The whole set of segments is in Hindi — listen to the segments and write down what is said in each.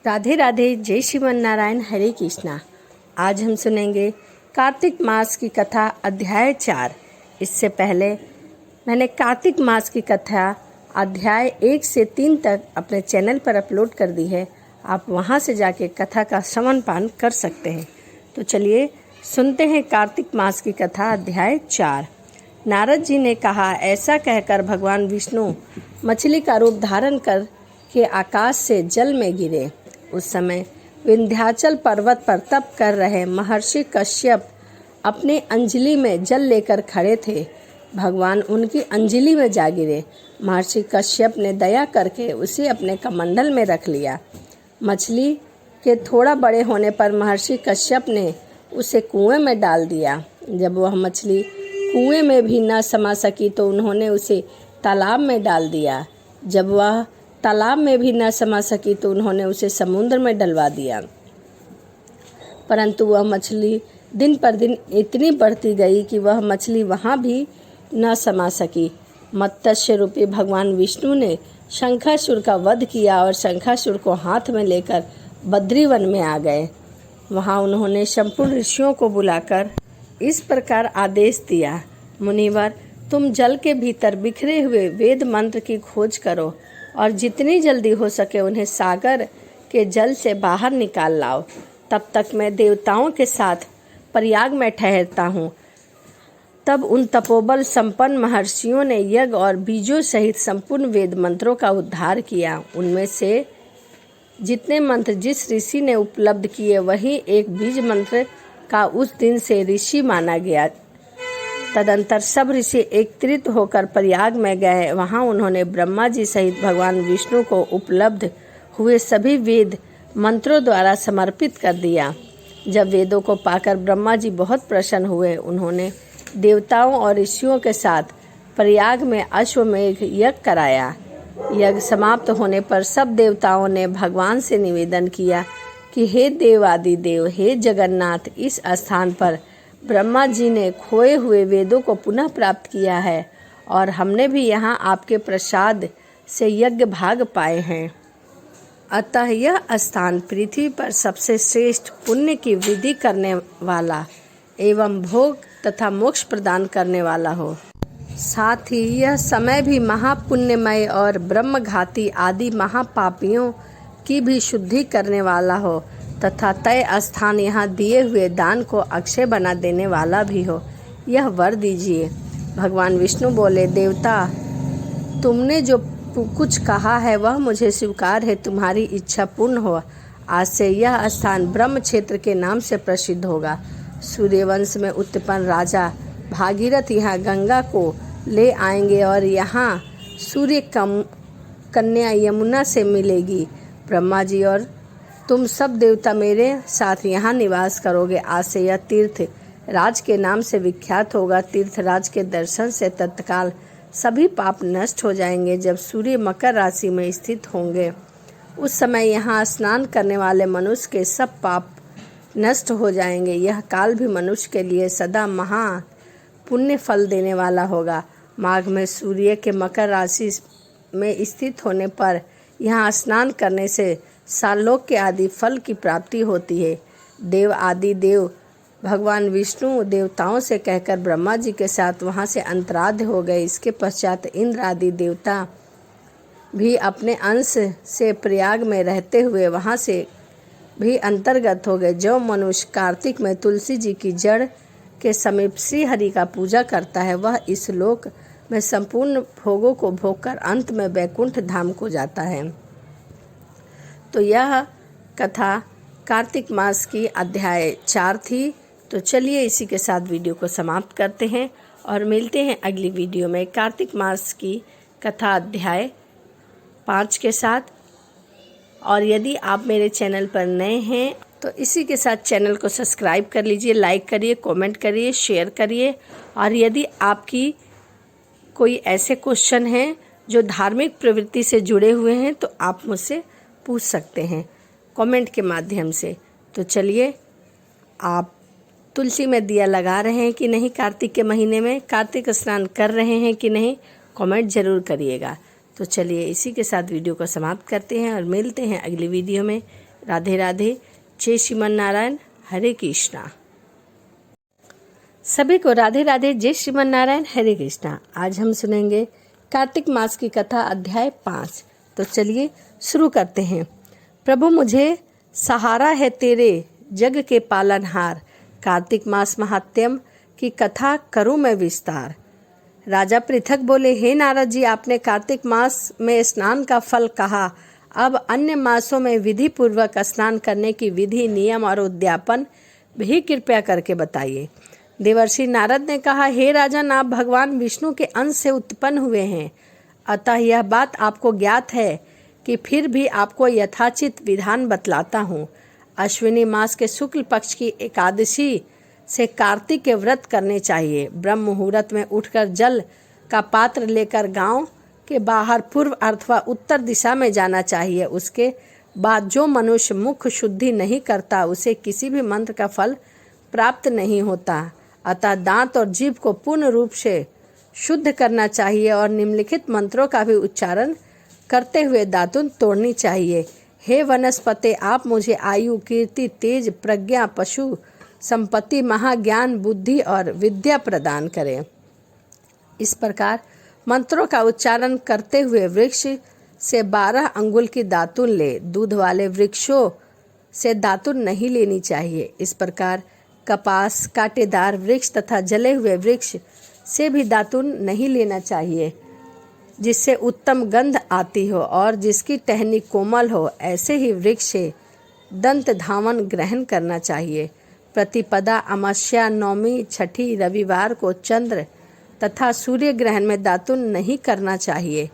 राधे राधे, जय श्रीमन नारायण, हरे कृष्णा। आज हम सुनेंगे कार्तिक मास की कथा अध्याय 4। इससे पहले मैंने कार्तिक मास की कथा अध्याय 1 से 3 तक अपने चैनल पर अपलोड कर दी है। आप वहां से जाके कथा का श्रवण पान कर सकते हैं। तो चलिए सुनते हैं कार्तिक मास की कथा अध्याय 4। नारद जी ने कहा, ऐसा कहकर भगवान विष्णु मछली का रूप धारण कर के आकाश से जल में गिरे। उस समय विंध्याचल पर्वत पर तप कर रहे महर्षि कश्यप अपनी अंजलि में जल लेकर खड़े थे। भगवान उनकी अंजलि में जा गिरे। महर्षि कश्यप ने दया करके उसे अपने कमंडल में रख लिया। मछली के थोड़ा बड़े होने पर महर्षि कश्यप ने उसे कुएं में डाल दिया। जब वह मछली कुएं में भी न समा सकी तो उन्होंने उसे तालाब में डाल दिया। जब वह तालाब में भी न समा सकी तो उन्होंने उसे समुद्र में डलवा दिया। परंतु वह मछली दिन पर दिन इतनी बढ़ती गई कि वह मछली वहाँ भी न समा सकी। मत्स्य रूपी भगवान विष्णु ने शंखासुर का वध किया और शंखासुर को हाथ में लेकर बद्रीवन में आ गए। वहाँ उन्होंने संपूर्ण ऋषियों को बुलाकर इस प्रकार आदेश दिया, मुनिवर, तुम जल के भीतर बिखरे हुए वेद मंत्र की खोज करो और जितनी जल्दी हो सके उन्हें सागर के जल से बाहर निकाल लाओ। तब तक मैं देवताओं के साथ प्रयाग में ठहरता हूँ। तब उन तपोबल संपन्न महर्षियों ने यज्ञ और बीजों सहित संपूर्ण वेद मंत्रों का उद्धार किया। उनमें से जितने मंत्र जिस ऋषि ने उपलब्ध किए वही एक बीज मंत्र का उस दिन से ऋषि माना गया। तदंतर सब ऋषि एकत्रित होकर प्रयाग में गए। वहां उन्होंने ब्रह्मा जी सहित भगवान विष्णु को उपलब्ध हुए सभी वेद मंत्रों द्वारा समर्पित कर दिया। जब वेदों को पाकर ब्रह्मा जी बहुत प्रसन्न हुए, उन्होंने देवताओं और ऋषियों के साथ प्रयाग में अश्वमेघ यज्ञ कराया। यज्ञ समाप्त होने पर सब देवताओं ने भगवान से निवेदन किया कि हे देवादि देव, हे जगन्नाथ, इस स्थान पर ब्रह्मा जी ने खोए हुए वेदों को पुनः प्राप्त किया है और हमने भी यहाँ आपके प्रसाद से यज्ञ भाग पाए हैं। अतः यह स्थान पृथ्वी पर सबसे श्रेष्ठ पुण्य की वृद्धि करने वाला एवं भोग तथा मोक्ष प्रदान करने वाला हो। साथ ही यह समय भी महापुण्यमय और ब्रह्मघाती आदि महापापियों की भी शुद्धि करने वाला हो तथा तय स्थान यहाँ दिए हुए दान को अक्षय बना देने वाला भी हो, यह वर दीजिए। भगवान विष्णु बोले, देवता, तुमने जो कुछ कहा है वह मुझे स्वीकार है। तुम्हारी इच्छा पूर्ण हो। आज से यह स्थान ब्रह्म क्षेत्र के नाम से प्रसिद्ध होगा। सूर्यवंश में उत्पन्न राजा भागीरथ यहाँ गंगा को ले आएंगे और यहाँ सूर्य कन्या यमुना से मिलेगी। ब्रह्मा जी और तुम सब देवता मेरे साथ यहाँ निवास करोगे। आज से यह तीर्थ राज के नाम से विख्यात होगा। तीर्थ राज के दर्शन से तत्काल सभी पाप नष्ट हो जाएंगे। जब सूर्य मकर राशि में स्थित होंगे उस समय यहाँ स्नान करने वाले मनुष्य के सब पाप नष्ट हो जाएंगे। यह काल भी मनुष्य के लिए सदा महा पुण्य फल देने वाला होगा। माघ में सूर्य के मकर राशि में स्थित होने पर यहाँ स्नान करने से सालोक के आदि फल की प्राप्ति होती है। देव आदि देव भगवान विष्णु देवताओं से कहकर ब्रह्मा जी के साथ वहाँ से अंतराध्य हो गए। इसके पश्चात इंद्र आदि देवता भी अपने अंश से प्रयाग में रहते हुए वहाँ से भी अंतर्गत हो गए। जो मनुष्य कार्तिक में तुलसी जी की जड़ के समीप श्री हरि का पूजा करता है वह इस लोक में संपूर्ण भोगों को भोगकर अंत में वैकुंठ धाम को जाता है। तो यह कथा कार्तिक मास की अध्याय 4 थी। तो चलिए इसी के साथ वीडियो को समाप्त करते हैं और मिलते हैं अगली वीडियो में कार्तिक मास की कथा अध्याय 5 के साथ। और यदि आप मेरे चैनल पर नए हैं तो इसी के साथ चैनल को सब्सक्राइब कर लीजिए, लाइक करिए, कमेंट करिए, शेयर करिए। और यदि आपकी कोई ऐसे क्वेश्चन हैं जो धार्मिक प्रवृत्ति से जुड़े हुए हैं तो आप मुझसे पूछ सकते हैं कमेंट के माध्यम से। तो चलिए, आप तुलसी में दिया लगा रहे हैं कि नहीं, कार्तिक के महीने में कार्तिक स्नान कर रहे हैं कि नहीं, कमेंट ज़रूर करिएगा। तो चलिए इसी के साथ वीडियो को समाप्त करते हैं और मिलते हैं अगली वीडियो में। राधे राधे, जय श्रीमन नारायण, हरे कृष्णा। सभी को राधे राधे, जय श्रीमन नारायण, हरे कृष्णा। आज हम सुनेंगे कार्तिक मास की कथा अध्याय 5। तो चलिए शुरू करते हैं। प्रभु मुझे सहारा है तेरे जग के पालनहार, कार्तिक मास महात्म्य की कथा करूं मैं विस्तार। राजा पृथक बोले, हे नारद जी, आपने कार्तिक मास में स्नान का फल कहा, अब अन्य मासों में विधि पूर्वक स्नान करने की विधि, नियम और उद्यापन भी कृपया करके बताइए। देवर्षि नारद ने कहा, हे राजन, आप भगवान विष्णु के अंश से उत्पन्न हुए हैं, अतः यह बात आपको ज्ञात है कि फिर भी आपको यथाचित विधान बतलाता हूँ। अश्विनी मास के शुक्ल पक्ष की एकादशी से कार्तिक के व्रत करने चाहिए। ब्रह्म मुहूर्त में उठकर जल का पात्र लेकर गांव के बाहर पूर्व अथवा उत्तर दिशा में जाना चाहिए। उसके बाद जो मनुष्य मुख शुद्धि नहीं करता उसे किसी भी मंत्र का फल प्राप्त नहीं होता। अतः दांत और जीभ को पूर्ण रूप से शुद्ध करना चाहिए और निम्नलिखित मंत्रों का भी उच्चारण करते हुए दातुन तोड़नी चाहिए। हे वनस्पते, आप मुझे आयु, कीर्ति, तेज, प्रज्ञा, पशु संपत्ति, महाज्ञान, बुद्धि और विद्या प्रदान करें। इस प्रकार मंत्रों का उच्चारण करते हुए वृक्ष से 12 अंगुल की दातुन ले। दूध वाले वृक्षों से दातुन नहीं लेनी चाहिए। इस प्रकार कपास, कांटेदार वृक्ष तथा जले हुए वृक्ष से भी दातुन नहीं लेना चाहिए, जिससे उत्तम गंध आती हो और जिसकी टहनी कोमल हो। ऐसे ही वृक्ष से दंत धावन ग्रहण करना चाहिए। प्रतिपदा, अमावस्या, नौमी, छठी, रविवार को चंद्र तथा सूर्य ग्रहण में दातुन नहीं करना चाहिए।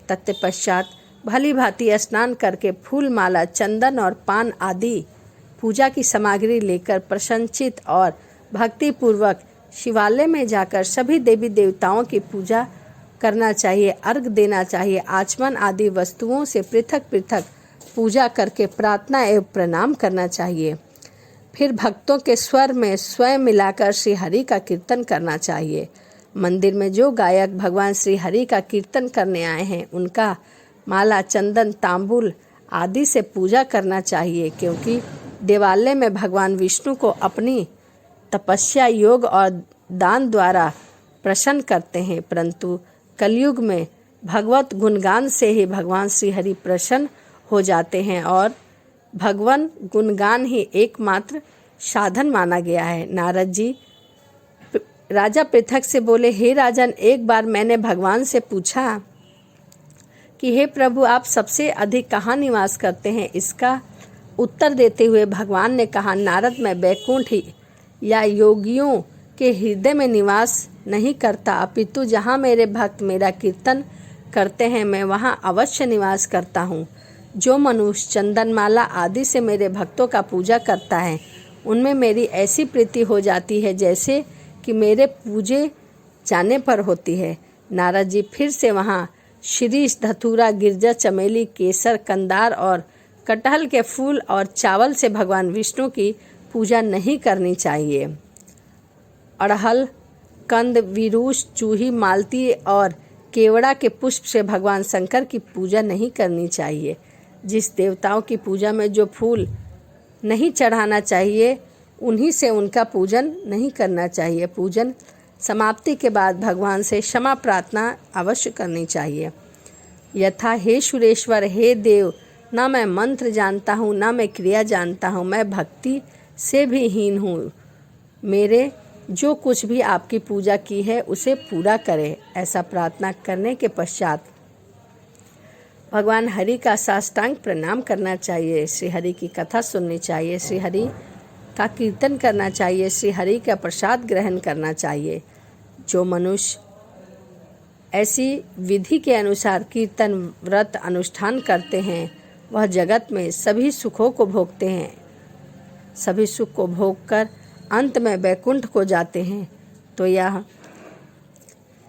तत्पश्चात भली भांति स्नान करके फूल माला, चंदन और पान आदि पूजा की सामग्री लेकर प्रसन्नचित और भक्ति पूर्वक शिवालय में जाकर सभी देवी देवताओं की पूजा करना चाहिए, अर्घ देना चाहिए। आचमन आदि वस्तुओं से पृथक पृथक पूजा करके प्रार्थना एवं प्रणाम करना चाहिए। फिर भक्तों के स्वर में स्वयं मिलाकर श्री हरि का कीर्तन करना चाहिए। मंदिर में जो गायक भगवान श्री हरि का कीर्तन करने आए हैं उनका माला, चंदन, तांबूल आदि से पूजा करना चाहिए, क्योंकि देवालय में भगवान विष्णु को अपनी तपस्या, योग और दान द्वारा प्रसन्न करते हैं। परंतु कलयुग में भगवत गुणगान से ही भगवान श्री हरि प्रसन्न हो जाते हैं और भगवान गुणगान ही एकमात्र साधन माना गया है। नारद जी राजा पृथक से बोले, हे राजन, एक बार मैंने भगवान से पूछा कि हे प्रभु, आप सबसे अधिक कहाँ निवास करते हैं। इसका उत्तर देते हुए भगवान ने कहा, नारद, मैं बैकुंठ या योगियों के हृदय में निवास नहीं करता, अपितु जहाँ मेरे भक्त मेरा कीर्तन करते हैं मैं वहाँ अवश्य निवास करता हूँ। जो मनुष्य चंदनमाला आदि से मेरे भक्तों का पूजा करता है उनमें मेरी ऐसी प्रीति हो जाती है जैसे कि मेरे पूजे जाने पर होती है। नारद जी फिर से वहाँ शिरीष, धतूरा, गिरजा, चमेली, केसर, कंदार और कटहल के फूल और चावल से भगवान विष्णु की पूजा नहीं करनी चाहिए। अड़हल, कंद, विरूष, चूही, मालती और केवड़ा के पुष्प से भगवान शंकर की पूजा नहीं करनी चाहिए। जिस देवताओं की पूजा में जो फूल नहीं चढ़ाना चाहिए उन्हीं से उनका पूजन नहीं करना चाहिए। पूजन समाप्ति के बाद भगवान से क्षमा प्रार्थना अवश्य करनी चाहिए। यथा, हे सुरेश्वर, हे देव, ना मैं मंत्र जानता हूँ, ना मैं क्रिया जानता हूँ, मैं भक्ति से भी हीन हूँ। मेरे जो कुछ भी आपकी पूजा की है उसे पूरा करें। ऐसा प्रार्थना करने के पश्चात भगवान हरि का साष्टांग प्रणाम करना चाहिए। श्री हरि की कथा सुननी चाहिए, श्री हरि का कीर्तन करना चाहिए, श्री हरि का प्रसाद ग्रहण करना चाहिए। जो मनुष्य ऐसी विधि के अनुसार कीर्तन, व्रत, अनुष्ठान करते हैं वह जगत में सभी सुखों को भोगते हैं। सभी सुख को भोगकर अंत में वैकुंठ को जाते हैं। तो यह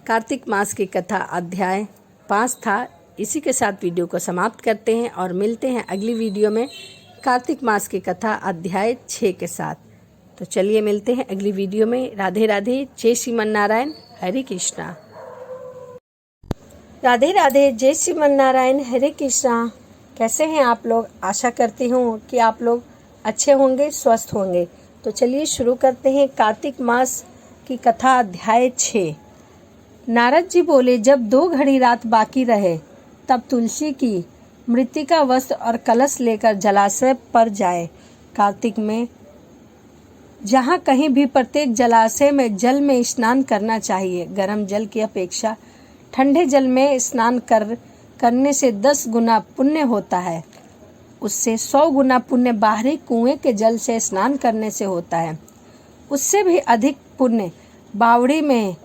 कार्तिक मास की कथा अध्याय 5 था। इसी के साथ वीडियो को समाप्त करते हैं और मिलते हैं अगली वीडियो में कार्तिक मास की कथा अध्याय 6 के साथ। तो चलिए मिलते हैं अगली वीडियो में। राधे राधे, जय श्रीमन नारायण, हरे कृष्णा। राधे राधे, जय श्रीमन नारायण, हरे कृष्णा। कैसे हैं आप लोग? आशा करती हूँ कि आप लोग अच्छे होंगे, स्वस्थ होंगे। तो चलिए शुरू करते हैं कार्तिक मास की कथा, अध्याय 6। नारद जी बोले, जब 2 घड़ी रात बाकी रहे तब तुलसी की मृत्तिका वस्त्र और कलश लेकर जलाशय पर जाए। कार्तिक में जहाँ कहीं भी प्रत्येक जलाशय में जल में स्नान करना चाहिए। गर्म जल की अपेक्षा ठंडे जल में स्नान करने से 10 गुना पुण्य होता है। उससे 100 गुना पुण्य बाहरी कुएं के जल से स्नान करने से होता है। उससे भी अधिक पुण्य बावड़ी में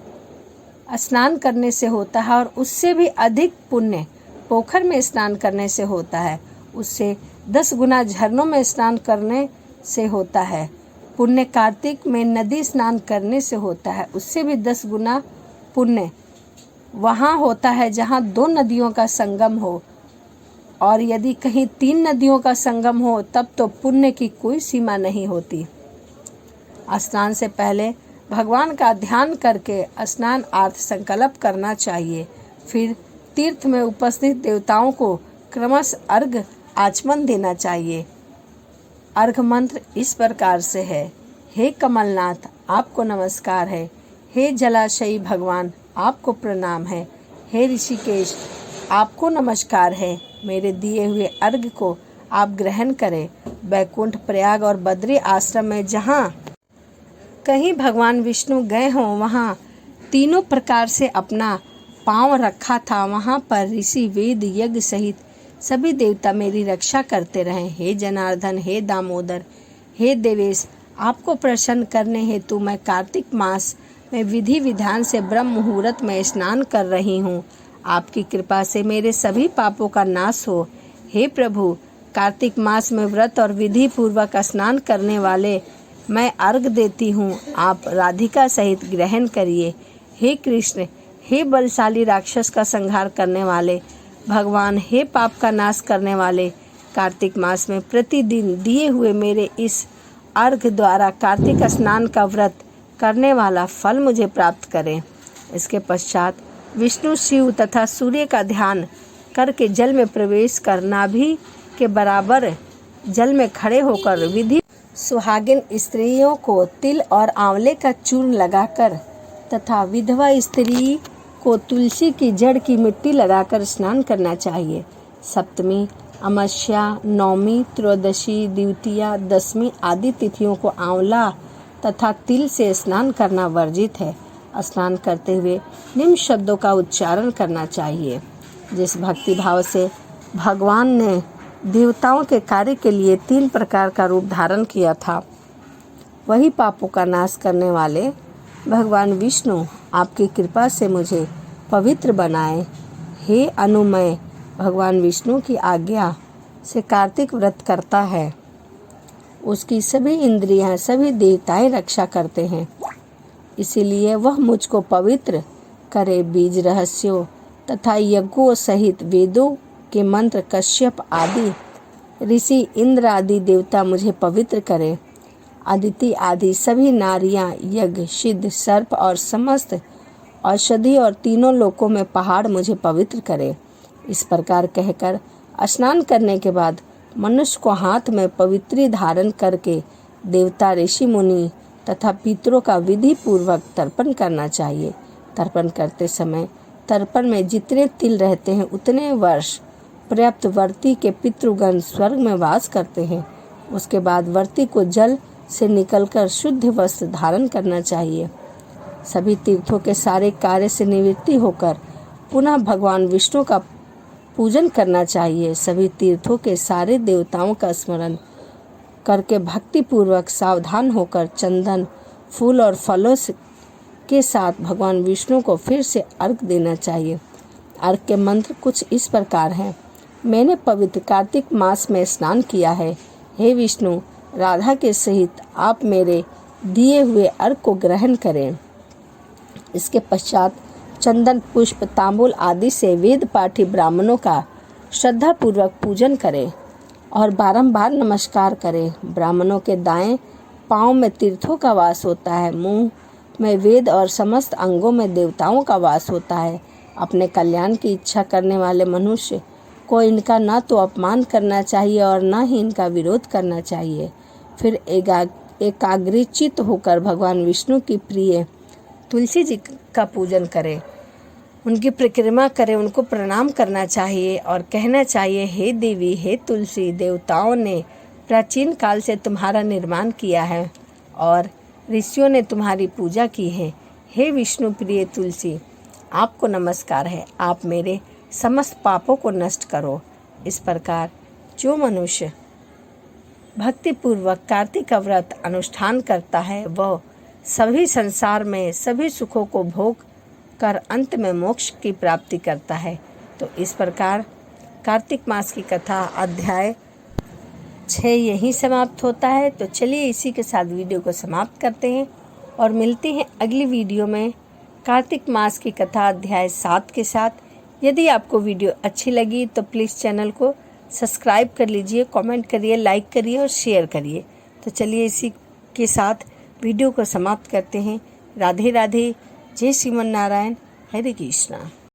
स्नान करने से होता है और उससे भी अधिक पुण्य पोखर में स्नान करने से होता है। उससे 10 गुना झरनों में स्नान करने से होता है। पुण्य कार्तिक में नदी स्नान करने से होता है। उससे भी 10 गुना पुण्य वहाँ होता है जहाँ 2 नदियों का संगम हो, और यदि कहीं 3 नदियों का संगम हो तब तो पुण्य की कोई सीमा नहीं होती। स्नान से पहले भगवान का ध्यान करके स्नान अर्थ संकल्प करना चाहिए। फिर तीर्थ में उपस्थित देवताओं को क्रमशः अर्घ आचमन देना चाहिए। अर्घ मंत्र इस प्रकार से है। हे कमलनाथ, आपको नमस्कार है। हे जलाशयी भगवान, आपको प्रणाम है। हे ऋषिकेश, आपको नमस्कार है। मेरे दिए हुए अर्घ को आप ग्रहण करें। बैकुंठ, प्रयाग और बद्री आश्रम में जहाँ कहीं भगवान विष्णु गए हों वहाँ तीनों प्रकार से अपना पांव रखा था। वहाँ पर ऋषि, वेद, यज्ञ सहित सभी देवता मेरी रक्षा करते रहे। हे जनार्दन, हे दामोदर, हे देवेश, आपको प्रसन्न करने हेतु मैं कार्तिक मास में विधि विधान से ब्रह्म मुहूर्त में स्नान कर रही हूँ। आपकी कृपा से मेरे सभी पापों का नाश हो। हे प्रभु, कार्तिक मास में व्रत और विधि पूर्वक स्नान करने वाले मैं अर्घ देती हूँ। आप राधिका सहित ग्रहण करिए। हे कृष्ण, हे बलशाली राक्षस का संहार करने वाले भगवान, हे पाप का नाश करने वाले, कार्तिक मास में प्रतिदिन दिए हुए मेरे इस अर्घ द्वारा कार्तिक स्नान का व्रत करने वाला फल मुझे प्राप्त करें। इसके पश्चात विष्णु, शिव तथा सूर्य का ध्यान करके जल में प्रवेश करना भी के बराबर जल में खड़े होकर विधि सुहागिन स्त्रियों को तिल और आंवले का चूर्ण लगाकर तथा विधवा स्त्री को तुलसी की जड़ की मिट्टी लगाकर स्नान करना चाहिए। सप्तमी, अमावस्या, नवमी, त्रयोदशी, द्वितीया, दशमी आदि तिथियों को आंवला तथा तिल से स्नान करना वर्जित है। स्नान करते हुए निम्न शब्दों का उच्चारण करना चाहिए। जिस भक्ति भाव से भगवान ने देवताओं के कार्य के लिए 3 प्रकार का रूप धारण किया था, वही पापों का नाश करने वाले भगवान विष्णु आपकी कृपा से मुझे पवित्र बनाए। हे अनुमय, भगवान विष्णु की आज्ञा से कार्तिक व्रत करता है। उसकी सभी इंद्रियां, सभी देवताएं रक्षा करते हैं, इसीलिए वह मुझको पवित्र करे। बीज रहस्यों तथा यज्ञों सहित वेदों के मंत्र, कश्यप आदि ऋषि, इंद्र आदि देवता मुझे पवित्र करे। अदिति आदि सभी नारियां, यज्ञ, सिद्ध, सर्प और समस्त औषधि और तीनों लोकों में पहाड़ मुझे पवित्र करे। इस प्रकार कहकर स्नान करने के बाद मनुष्य को हाथ में पवित्री धारण करके देवता, ऋषि, मुनि तथा पितरों का विधि पूर्वक तर्पण करना चाहिए। तर्पण करते समय तर्पण में जितने तिल रहते हैं उतने वर्ष पर्याप्त वर्ती के पितृगण स्वर्ग में वास करते हैं। उसके बाद वर्ती को जल से निकलकर शुद्ध वस्त्र धारण करना चाहिए। सभी तीर्थों के सारे कार्य से निवृत्ति होकर पुनः भगवान विष्णु का पूजन करना चाहिए। सभी तीर्थों के सारे देवताओं का स्मरण करके भक्ति पूर्वक सावधान होकर चंदन, फूल और फलों के साथ भगवान विष्णु को फिर से अर्घ देना चाहिए। अर्घ के मंत्र कुछ इस प्रकार हैं। मैंने पवित्र कार्तिक मास में स्नान किया है। हे विष्णु, राधा के सहित आप मेरे दिए हुए अर्घ को ग्रहण करें। इसके पश्चात चंदन, पुष्प, तांबूल आदि से वेद पाठी ब्राह्मणों का श्रद्धा पूर्वक पूजन करें और बारंबार नमस्कार करें। ब्राह्मणों के दाएं पांव में तीर्थों का वास होता है, मुंह में वेद और समस्त अंगों में देवताओं का वास होता है। अपने कल्याण की इच्छा करने वाले मनुष्य को इनका ना तो अपमान करना चाहिए और ना ही इनका विरोध करना चाहिए। फिर एकाग्रचित्त होकर भगवान विष्णु की प्रिय तुलसी जी का पूजन करें, उनकी परिक्रमा करें, उनको प्रणाम करना चाहिए और कहना चाहिए, हे देवी, हे तुलसी, देवताओं ने प्राचीन काल से तुम्हारा निर्माण किया है और ऋषियों ने तुम्हारी पूजा की है। हे विष्णु प्रिय तुलसी, आपको नमस्कार है, आप मेरे समस्त पापों को नष्ट करो। इस प्रकार जो मनुष्य भक्तिपूर्वक कार्तिक का व्रत अनुष्ठान करता है वह सभी संसार में सभी सुखों को भोग कर अंत में मोक्ष की प्राप्ति करता है। तो इस प्रकार कार्तिक मास की कथा अध्याय 6 यहीं समाप्त होता है। तो चलिए इसी के साथ वीडियो को समाप्त करते हैं और मिलते हैं अगली वीडियो में कार्तिक मास की कथा अध्याय 7 के साथ। यदि आपको वीडियो अच्छी लगी तो प्लीज़ चैनल को सब्सक्राइब कर लीजिए, कमेंट करिए, लाइक करिए और शेयर करिए। तो चलिए इसी के साथ वीडियो को समाप्त करते हैं। राधे राधे, जय श्रीमन नारायण, हरे कृष्णा।